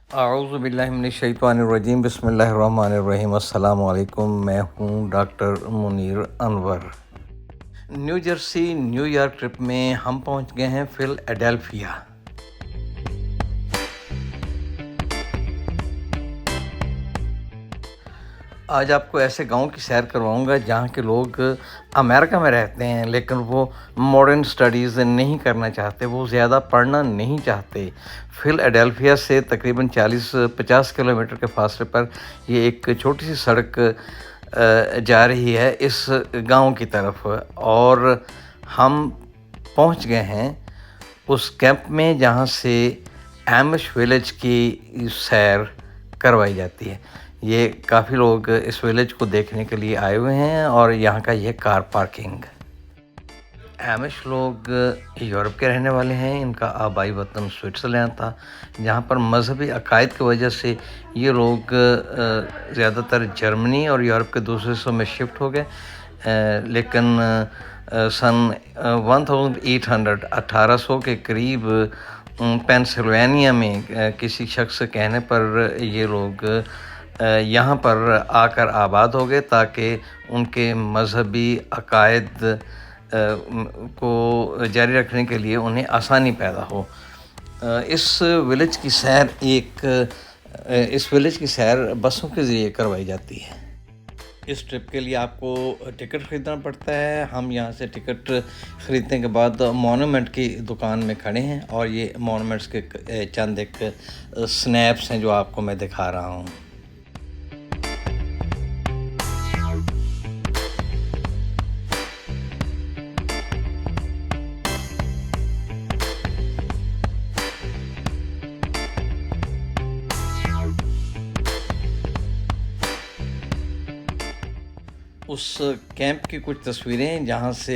आऊज़ुबिल्लाहिमिनश्शैतानिर्रजीम बिस्मिल्लाहिर्रहमानिर्रहीम अस्सलामु अलैकुम। मैं हूँ doctor Munir Anwar. New Jersey New York trip में हम पहुँच गए हैं फिलडेल्फिया। आज आपको ऐसे गांव की सैर करवाऊंगा जहां के लोग अमेरिका में रहते हैं, लेकिन वो मॉडर्न स्टडीज़ नहीं करना चाहते, वो ज़्यादा पढ़ना नहीं चाहते। फिलडेल्फिया से तकरीबन 40-50 किलोमीटर के फासले पर ये एक छोटी सी सड़क जा रही है इस गांव की तरफ, और हम पहुंच गए हैं उस कैंप में जहां से एमिश विलेज की सैर करवाई जाती है। ये काफ़ी लोग इस विलेज को देखने के लिए आए हुए हैं और यहाँ का ये कार पार्किंग। एमिश लोग यूरोप के रहने वाले हैं। इनका आबाई वतन स्विट्ज़रलैंड था, जहाँ पर मजहबी अकायद की वजह से ये लोग ज़्यादातर जर्मनी और यूरोप के दूसरे हिस्सों में शिफ्ट हो गए। लेकिन सन 1800 के करीब पेंसिल्वेनिया में किसी शख्स के कहने पर ये लोग यहाँ पर आकर आबाद हो गए, ताकि उनके मजहबी अकायद को जारी रखने के लिए उन्हें आसानी पैदा हो। इस विलेज की सैर बसों के ज़रिए करवाई जाती है। इस ट्रिप के लिए आपको टिकट ख़रीदना पड़ता है। हम यहाँ से टिकट ख़रीदने के बाद मॉन्यूमेंट की दुकान में खड़े हैं, और ये मॉन्यूमेंट्स के चंद एक स्नैप्स हैं जो आपको मैं दिखा रहा हूँ। उस कैंप की कुछ तस्वीरें जहाँ से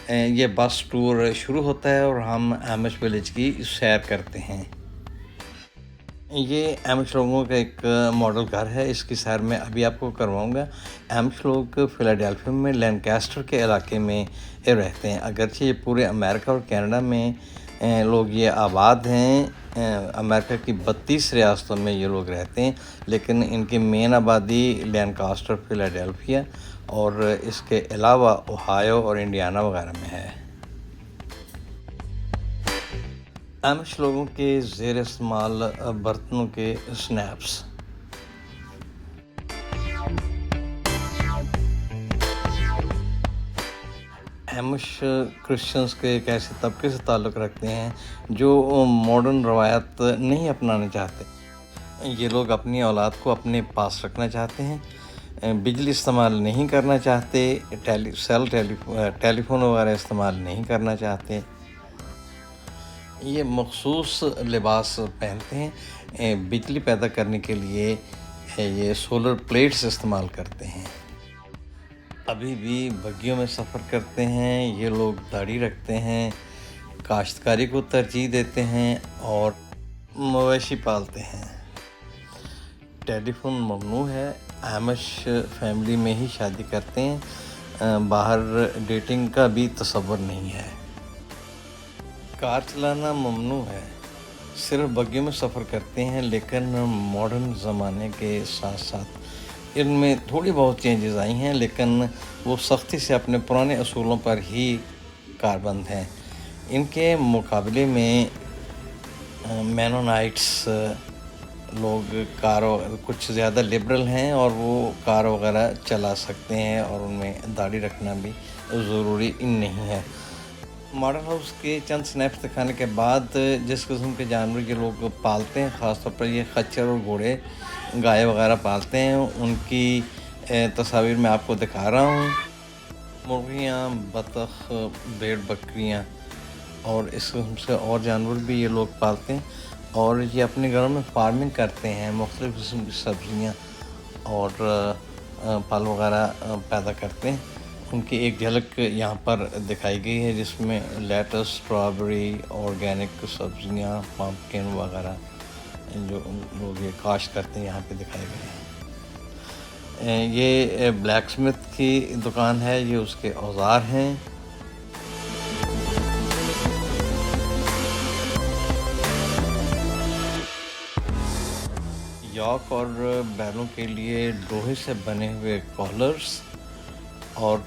ये बस टूर शुरू होता है और हम एमिश विलेज की सैर करते हैं। ये एमिश लोगों का एक मॉडल घर है, इसकी सैर मैं अभी आपको करवाऊंगा। एमिश लोग फिलाडेल्फिया में लैनकास्टर के इलाके में रहते हैं। अगरचे ये पूरे अमेरिका और कनाडा में लोग ये आबाद हैं। अमेरिका की 32 रियासतों में ये लोग रहते हैं, लेकिन इनकी मेन आबादी लैनकास्टर, फिलाडेल्फिया और इसके अलावा ओहायो और इंडियाना वगैरह में है। एमिश लोगों के ज़ेर इस्तेमाल बर्तनों के स्नैप्स। एमिश क्रिश्चियंस के एक ऐसे तबके से ताल्लुक़ रखते हैं जो मॉडर्न रवायत नहीं अपनाना चाहते। ये लोग अपनी औलाद को अपने पास रखना चाहते हैं, बिजली इस्तेमाल नहीं करना चाहते, टेलीफोन वगैरह इस्तेमाल नहीं करना चाहते। ये मखसूस लिबास पहनते हैं। बिजली पैदा करने के लिए ये सोलर प्लेट्स इस्तेमाल करते हैं। अभी भी बग्गियों में सफ़र करते हैं। ये लोग दाढ़ी रखते हैं, काश्तकारी को तरजीह देते हैं और मवेशी पालते हैं। टेलीफोन ममनू है। एमिश फैमिली में ही शादी करते हैं, बाहर डेटिंग का भी तसव्वुर नहीं है। कार चलाना ममनू है। सिर्फ बग्गियों में सफ़र करते हैं, लेकिन मॉडर्न ज़माने के साथ साथ इनमें थोड़ी बहुत चेंजेस आई हैं, लेकिन वो सख्ती से अपने पुराने असूलों पर ही कारबंद हैं। इनके मुकाबले में मेनोनाइट्स लोग कुछ ज़्यादा लिबरल हैं, और वो कार वगैरह चला सकते हैं और उनमें दाढ़ी रखना भी ज़रूरी नहीं है। मॉडल हाउस के चंद स्नैप्स दिखाने के बाद जिस किस्म के जानवर ये लोग पालते हैं, ख़ासतौर पर ये खच्चर और घोड़े, गाय वगैरह पालते हैं, उनकी तस्वीर मैं आपको दिखा रहा हूँ। मुर्गियाँ, बतख, भेड़, बकरियाँ और इस किस्म से और जानवर भी ये लोग पालते हैं, और ये अपने घरों में फार्मिंग करते हैं। मुख्तलिफ़ किस्म की सब्ज़ियाँ और फल वगैरह पैदा करते हैं। उनकी एक झलक यहाँ पर दिखाई गई है, जिसमें लेटस, स्ट्रॉबेरी, ऑर्गेनिक सब्ज़ियाँ, पम्पकिन वगैरह जो लोग ये काश्त करते हैं यहाँ पे दिखाए गए हैं। ये ब्लैक स्मिथ की दुकान है, ये उसके औज़ार हैं। यॉक और बैलों के लिए लोहे से बने हुए कॉलर्स और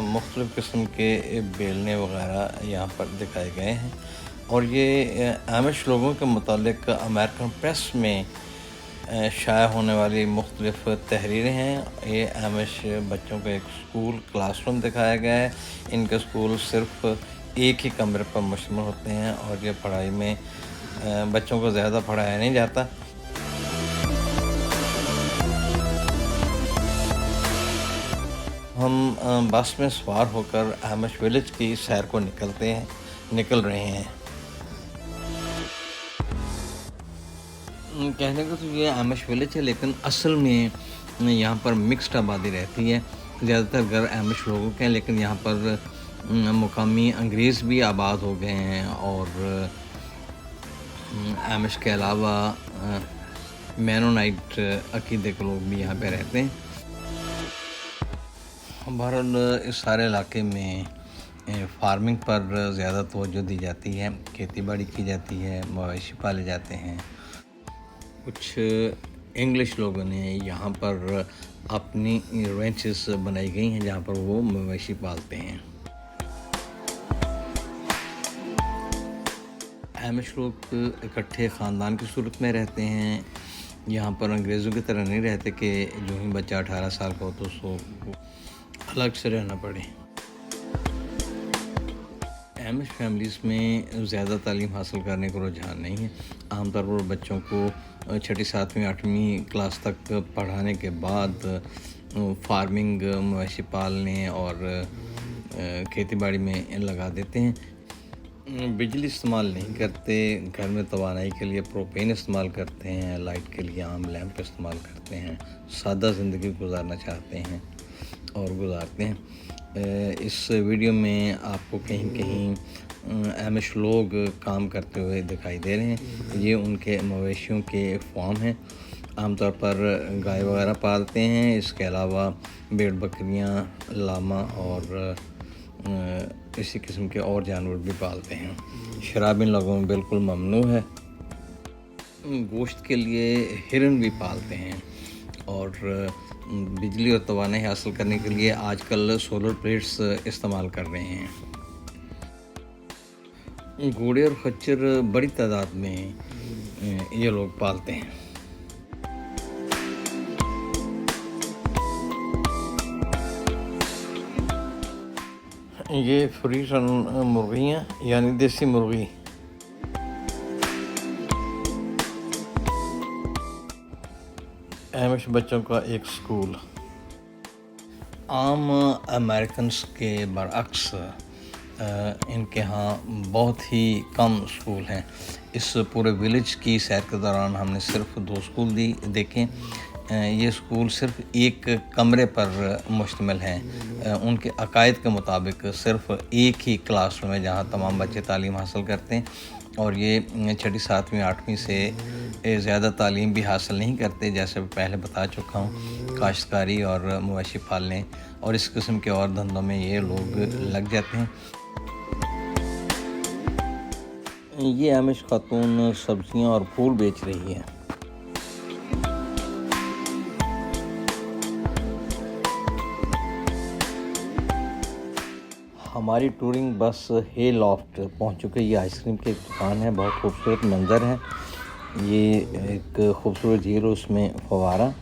मुख्तलिफ़ किस्म के बेलने वगैरह यहाँ पर दिखाए गए हैं। और ये आमिश लोगों के मुतालिक अमेरिकन प्रेस में शाया होने वाली मुख्तलिफ़ तहरीरें हैं। ये आमिश बच्चों का एक स्कूल क्लासरूम दिखाया गया है। इनके स्कूल सिर्फ़ एक ही कमरे पर मुश्तमिल होते हैं और ये पढ़ाई में बच्चों को ज़्यादा पढ़ाया नहीं जाता। हम बस में सवार होकर आमिश विलेज की सैर को निकल रहे हैं। कहने को तो ये आमिश विलेज है, लेकिन असल में यहाँ पर मिक्स्ड आबादी रहती है। ज़्यादातर घर आमिश लोगों के हैं, लेकिन यहाँ पर मुकामी अंग्रेज़ भी आबाद हो गए हैं और आमिश के अलावा मैनोनाइट अकीदे के लोग भी यहाँ पे रहते हैं। बहरहाल इस सारे इलाके में फार्मिंग पर ज़्यादा तवज्जो दी जाती है, खेती बाड़ी की जाती है, मवेशी पाले जाते हैं। कुछ इंग्लिश लोगों ने यहाँ पर अपनी रेंचेस बनाई गई हैं जहाँ पर वो मवेशी पालते हैं। आमिश लोग इकट्ठे ख़ानदान की सूरत में रहते हैं। यहाँ पर अंग्रेज़ों की तरह नहीं रहते कि जो ही बच्चा 18 साल का हो तो उसको अलग से रहना पड़े। आमिश फैमिलीज़ में ज़्यादा तालीम हासिल करने का रुझान नहीं है। आमतौर पर बच्चों को छठी, 7वीं, 8वीं क्लास तक पढ़ाने के बाद फार्मिंग, मवेशी पालने और खेती बाड़ी में लगा देते हैं। बिजली इस्तेमाल नहीं करते, घर में तवानाई के लिए प्रोपेन इस्तेमाल करते हैं, लाइट के लिए आम लैंप इस्तेमाल करते हैं, सादा ज़िंदगी गुजारना चाहते हैं और गुजारते हैं। इस वीडियो में आपको कहीं कहीं आमिश लोग काम करते हुए दिखाई दे रहे हैं। ये उनके मवेशियों के फार्म हैं। आमतौर पर गाय वगैरह पालते हैं, इसके अलावा भेड़ बकरियां, लामा और इसी किस्म के और जानवर भी पालते हैं। शराब इन लोगों में बिल्कुल ममनू है। गोश्त के लिए हिरन भी पालते हैं और बिजली और तवानाई हासिल करने के लिए आजकल सोलर प्लेट्स इस्तेमाल कर रहे हैं। घोड़े और खच्चर बड़ी तादाद में ये लोग पालते हैं। ये फ्री रन मुर्गियाँ यानी देसी मुर्गी। आमिश बच्चों का एक स्कूल। आम अमेरिकन्स के बरअक्स इनके यहाँ बहुत ही कम स्कूल हैं। इस पूरे विलेज की सैर के दौरान हमने सिर्फ 2 स्कूल देखे। ये स्कूल सिर्फ एक कमरे पर मुश्तमिल हैं। उनके अकायद के मुताबिक सिर्फ एक ही क्लासरूम है जहाँ तमाम बच्चे तालीम हासिल करते हैं और ये छठी, 7वीं, 8वीं से ज़्यादा तालीम भी हासिल नहीं करते। जैसे पहले बता चुका हूँ, काश्तकारी और मवेशी पालने और इस किस्म के और धंधों में ये लोग लग जाते हैं। ये आमिश खातून सब्जियाँ और फूल बेच रही है। हमारी टूरिंग बस हे लॉफ्ट पहुंच चुकी है। ये आइसक्रीम की एक दुकान है, बहुत खूबसूरत मंज़र है। ये एक खूबसूरत झील, उसमें फव्वारा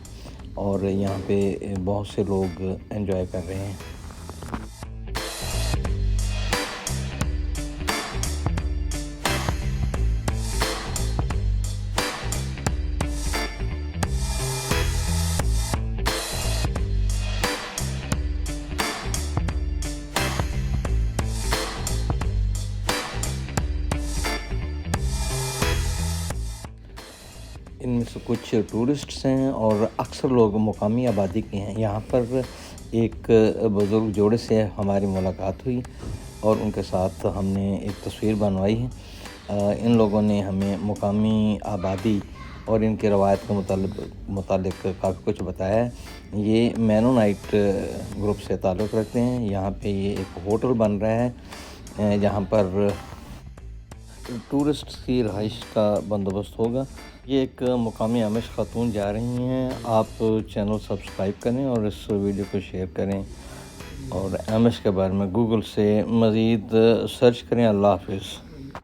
और यहाँ पे बहुत से लोग एंजॉय कर रहे हैं। इनमें से कुछ टूरिस्ट्स हैं और अक्सर लोग मुकामी आबादी के हैं। यहाँ पर एक बुज़ुर्ग जोड़े से हमारी मुलाकात हुई और उनके साथ हमने एक तस्वीर बनवाई है। इन लोगों ने हमें मुकामी आबादी और इनके रवायत के मुतालिक काफ़ी कुछ बताया है। ये मैनोनाइट ग्रुप से ताल्लुक़ रखते हैं। यहाँ पे ये एक होटल बन रहा है जहाँ पर टूरिस्ट की रहाइश का बंदोबस्त होगा। ये एक मुकामी आमिश खातून जा रही हैं। आप चैनल सब्सक्राइब करें और इस वीडियो को शेयर करें और आमिश के बारे में गूगल से मज़ीद सर्च करें। अल्लाह हाफ़िज़।